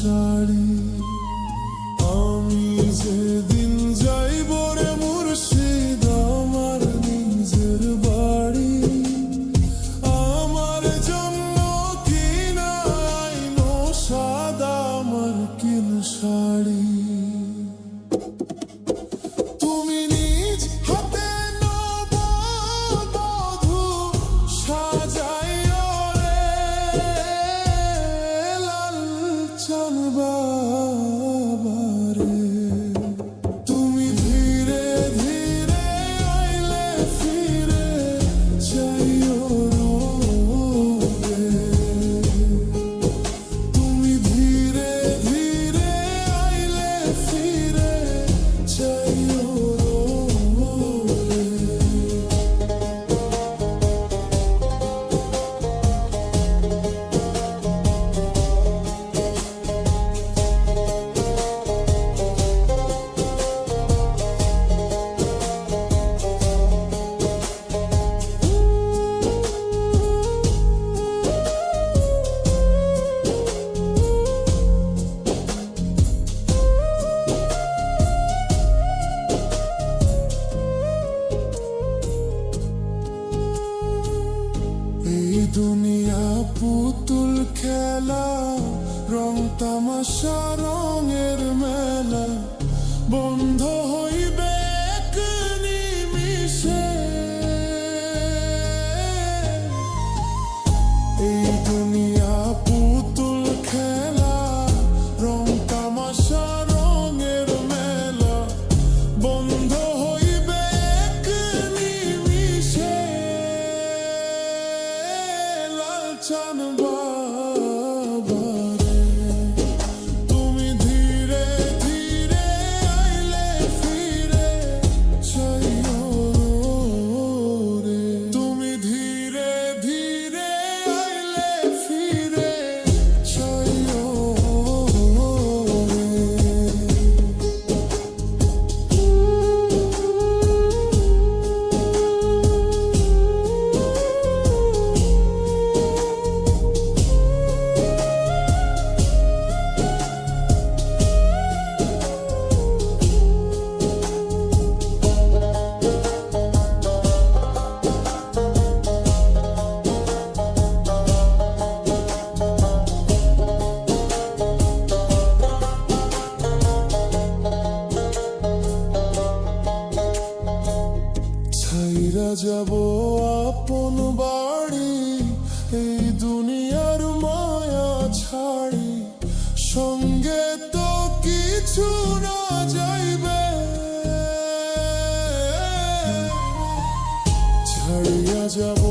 শাড়ি। আমি যেদিন যাইব রে মুর্শিদ আমার নিজের বাড়ি, আমার জন্য কিনা আইনো সাদা মার্কিন শাড়ি। তুমি নিজ হাতে নববধূ সাজাইও রে লালচান বাবারে। তুমি ধীরে ধীরে আইলে ফিরে যাইও রে। তুমি ধীরে ধীরে আইলে ফিরে যাইও রে। এই দুনিয়া পুতুল খেলা, রং তামাশা রঙের মেলা, বন্ধ হইবে এক নিমিষে। এই দুনিয়া পুতুল খেলা, রং তামাশা রঙের মেলা, বন্ধ হইবে এক নিমিষে। লালচান বাবারে, তুমি ধীরে ধীরে আইলে ফিরে যাইও রে। তুমি ধীরে ধীরে আইলে ফিরে যাইও রে। ছাইরা যাব আপন বাড়ি, এই দুনিয়ার মায়া ছাড়ি, সঙ্গে তো কিছু না যাইবে। ছাড়িয়া যাব